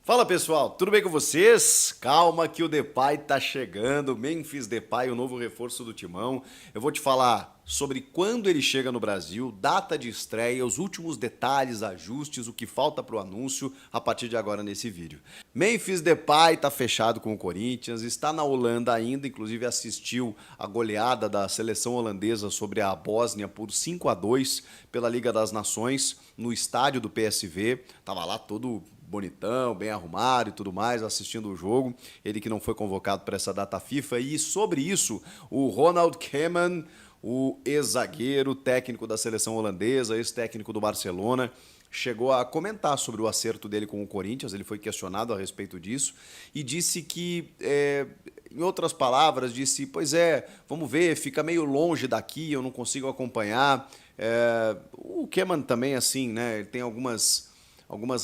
Fala pessoal, tudo bem com vocês? Calma que o Depay tá chegando, Memphis Depay, o novo reforço do Timão. Eu vou te falar sobre quando ele chega no Brasil, data de estreia, os últimos detalhes, ajustes, o que falta pro anúncio a partir de agora nesse vídeo. Memphis Depay tá fechado com o Corinthians, está na Holanda ainda, inclusive assistiu a goleada da seleção holandesa sobre a Bósnia por 5-2 pela Liga das Nações no estádio do PSV. Tava lá todo bonitão, bem arrumado e tudo mais, assistindo o jogo. Ele que não foi convocado para essa data FIFA. E sobre isso, o Ronald Koeman, o ex-zagueiro, técnico da seleção holandesa, ex-técnico do Barcelona, chegou a comentar sobre o acerto dele com o Corinthians. Ele foi questionado a respeito disso e disse que, em outras palavras, disse, pois é, vamos ver, fica meio longe daqui, eu não consigo acompanhar. O Koeman também, assim, né, ele tem algumas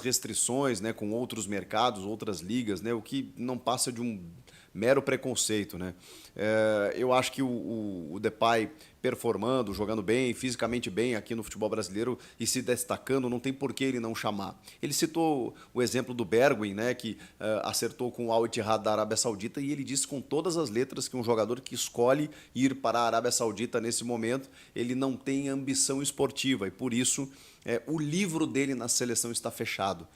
restrições, né, com outros mercados, outras ligas, né, o que não passa de um mero preconceito, né? Eu acho que o Depay performando, jogando bem, fisicamente bem aqui no futebol brasileiro e se destacando, não tem por que ele não chamar. Ele citou o exemplo do Bergwijn, né, que acertou com o Al Ittihad da Arábia Saudita, e ele disse com todas as letras que um jogador que escolhe ir para a Arábia Saudita nesse momento, ele não tem ambição esportiva e por isso o livro dele na seleção está fechado.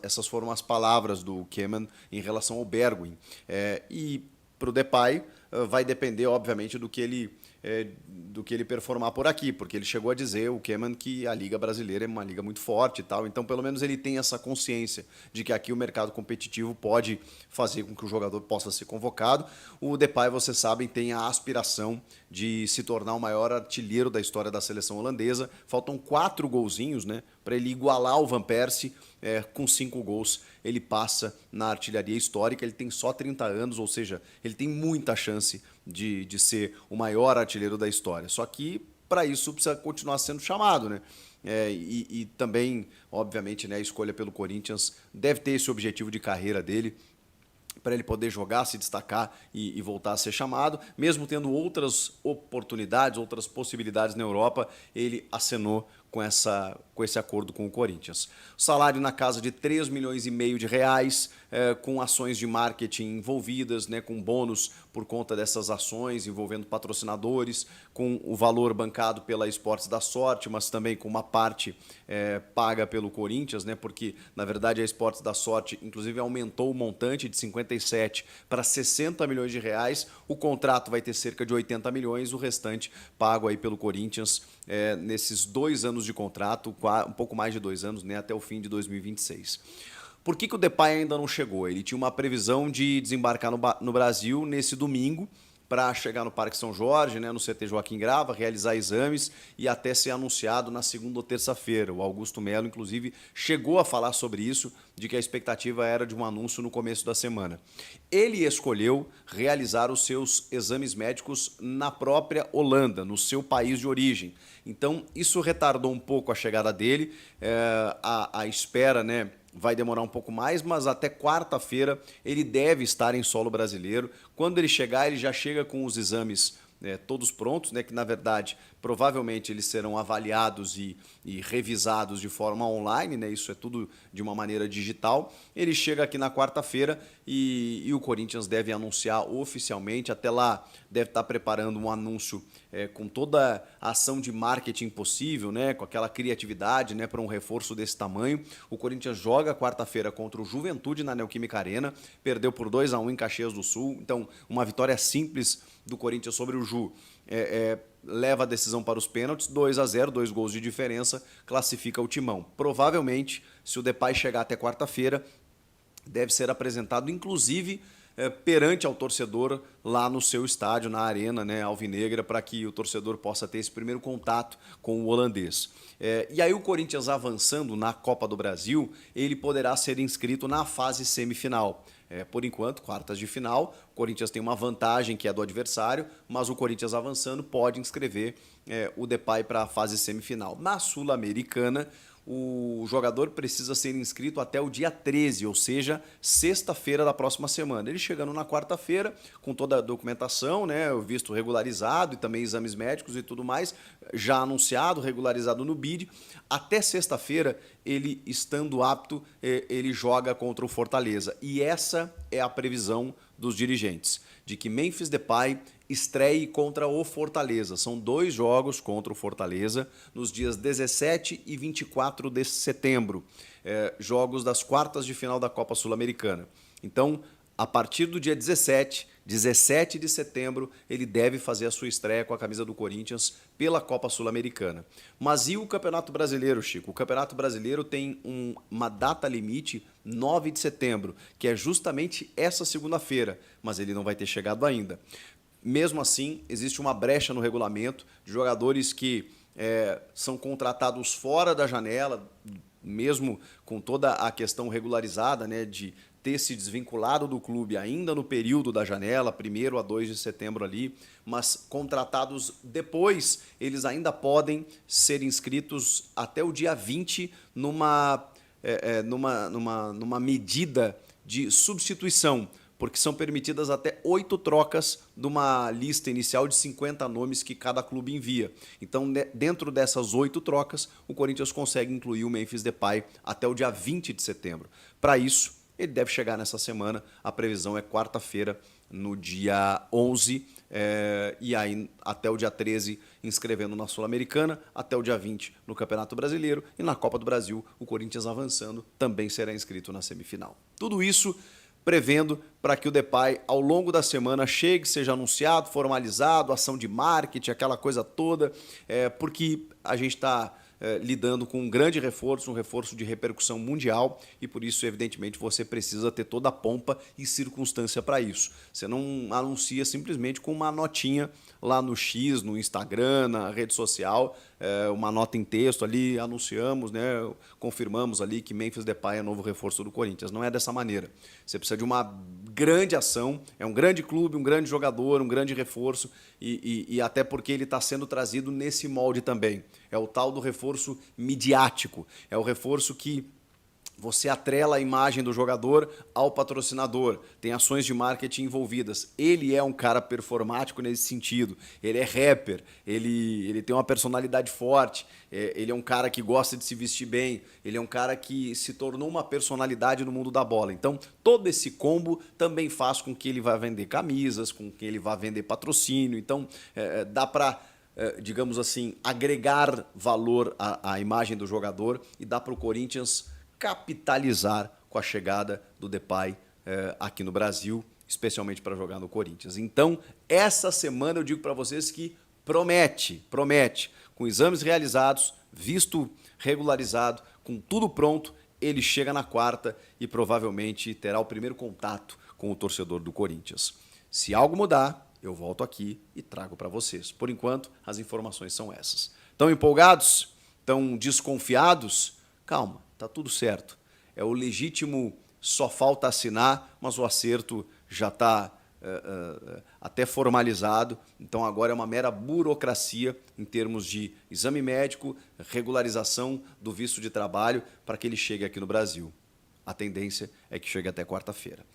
Essas foram as palavras do Koeman em relação ao Bergwijn. E para o Depay vai depender, obviamente, do que ele performar por aqui, porque ele chegou a dizer, o Koeman, que a Liga Brasileira é uma liga muito forte e tal, então pelo menos ele tem essa consciência de que aqui o mercado competitivo pode fazer com que o jogador possa ser convocado. O Depay, vocês sabem, tem a aspiração de se tornar o maior artilheiro da história da seleção holandesa. Faltam 4 golzinhos, né, para ele igualar o Van Persie. Com 5 gols ele passa na artilharia histórica. Ele tem só 30 anos, ou seja, ele tem muita chance de ser o maior artilheiro da história. Só que para isso precisa continuar sendo chamado, né? E também, obviamente, né, a escolha pelo Corinthians deve ter esse objetivo de carreira dele, para ele poder jogar, se destacar e voltar a ser chamado. Mesmo tendo outras oportunidades, outras possibilidades na Europa, ele acenou com esse acordo com o Corinthians. Salário na casa de 3,5 milhões de reais, com ações de marketing envolvidas, né, com bônus por conta dessas ações envolvendo patrocinadores, com o valor bancado pela Esportes da Sorte, mas também com uma parte paga pelo Corinthians, né, porque na verdade a Esportes da Sorte inclusive aumentou o montante de 57 para 60 milhões de reais. O contrato vai ter cerca de 80 milhões, o restante pago aí pelo Corinthians nesses 2 anos de contrato, um pouco mais de 2 anos, né, até o fim de 2026. Por que o Depay ainda não chegou? Ele tinha uma previsão de desembarcar no Brasil nesse domingo para chegar no Parque São Jorge, né, no CT Joaquim Grava, realizar exames e até ser anunciado na segunda ou terça-feira. O Augusto Melo, inclusive, chegou a falar sobre isso, de que a expectativa era de um anúncio no começo da semana. Ele escolheu realizar os seus exames médicos na própria Holanda, no seu país de origem. Então, isso retardou um pouco a chegada dele, a espera, né, vai demorar um pouco mais, mas até quarta-feira ele deve estar em solo brasileiro. Quando ele chegar, ele já chega com os exames todos prontos, né, que na verdade provavelmente eles serão avaliados e revisados de forma online, né, isso é tudo de uma maneira digital. Ele chega aqui na quarta-feira e o Corinthians deve anunciar oficialmente. Até lá deve estar preparando um anúncio com toda a ação de marketing possível, né, com aquela criatividade, né, para um reforço desse tamanho. O Corinthians joga quarta-feira contra o Juventude na Neoquímica Arena, perdeu por 2-1 em Caxias do Sul, então uma vitória simples do Corinthians sobre o Ju leva a decisão para os pênaltis, 2-0, 2 gols de diferença, classifica o Timão. Provavelmente, se o Depay chegar até quarta-feira, deve ser apresentado, inclusive, perante ao torcedor lá no seu estádio, na arena, né, alvinegra, para que o torcedor possa ter esse primeiro contato com o holandês. E aí o Corinthians avançando na Copa do Brasil, ele poderá ser inscrito na fase semifinal. Por enquanto, quartas de final, o Corinthians tem uma vantagem que é do adversário, mas o Corinthians avançando pode inscrever o Depay para a fase semifinal. Na Sul-Americana, o jogador precisa ser inscrito até o dia 13, ou seja, sexta-feira da próxima semana. Ele chegando na quarta-feira, com toda a documentação, né, o visto regularizado e também exames médicos e tudo mais, já anunciado, regularizado no BID, até sexta-feira, ele estando apto, ele joga contra o Fortaleza. E essa é a previsão dos dirigentes, de que Memphis Depay estreie contra o Fortaleza. São 2 jogos contra o Fortaleza nos dias 17 e 24 de setembro, jogos das quartas de final da Copa Sul-Americana. Então, a partir do dia 17 de setembro, ele deve fazer a sua estreia com a camisa do Corinthians pela Copa Sul-Americana. Mas e o Campeonato Brasileiro, Chico? O Campeonato Brasileiro tem uma data limite, 9 de setembro, que é justamente essa segunda-feira, mas ele não vai ter chegado ainda. Mesmo assim, existe uma brecha no regulamento de jogadores que são contratados fora da janela, mesmo com toda a questão regularizada, né, de ter se desvinculado do clube ainda no período da janela, 1º a 2 de setembro ali, mas contratados depois, eles ainda podem ser inscritos até o dia 20 numa medida de substituição, porque são permitidas até 8 trocas de uma lista inicial de 50 nomes que cada clube envia. Então, dentro dessas 8 trocas, o Corinthians consegue incluir o Memphis Depay até o dia 20 de setembro. Para isso, ele deve chegar nessa semana, a previsão é quarta-feira, no dia 11, e aí até o dia 13 inscrevendo na Sul-Americana, até o dia 20 no Campeonato Brasileiro, e na Copa do Brasil, o Corinthians avançando, também será inscrito na semifinal. Tudo isso prevendo para que o Depay, ao longo da semana, chegue, seja anunciado, formalizado, ação de marketing, aquela coisa toda, porque a gente está lidando com um grande reforço, um reforço de repercussão mundial, e por isso, evidentemente, você precisa ter toda a pompa e circunstância para isso. Você não anuncia simplesmente com uma notinha lá no X, no Instagram, na rede social, uma nota em texto ali, anunciamos, né, confirmamos ali que Memphis Depay é novo reforço do Corinthians. Não é dessa maneira. Você precisa de uma grande ação, é um grande clube, um grande jogador, um grande reforço, e até porque ele está sendo trazido nesse molde também. É o tal do reforço midiático, é o reforço que você atrela a imagem do jogador ao patrocinador, tem ações de marketing envolvidas. Ele é um cara performático nesse sentido, ele é rapper, ele tem uma personalidade forte, ele é um cara que gosta de se vestir bem, ele é um cara que se tornou uma personalidade no mundo da bola. Então, todo esse combo também faz com que ele vá vender camisas, com que ele vá vender patrocínio. Então, dá para, digamos assim, agregar valor à imagem do jogador e dá para o Corinthians capitalizar com a chegada do Depay aqui no Brasil, especialmente para jogar no Corinthians. Então, essa semana eu digo para vocês que promete, com exames realizados, visto regularizado, com tudo pronto, ele chega na quarta e provavelmente terá o primeiro contato com o torcedor do Corinthians. Se algo mudar, eu volto aqui e trago para vocês. Por enquanto, as informações são essas. Estão empolgados? Estão desconfiados? Calma. Tá tudo certo. É o legítimo, só falta assinar, mas o acerto já está até formalizado. Então agora é uma mera burocracia em termos de exame médico, regularização do visto de trabalho para que ele chegue aqui no Brasil. A tendência é que chegue até quarta-feira.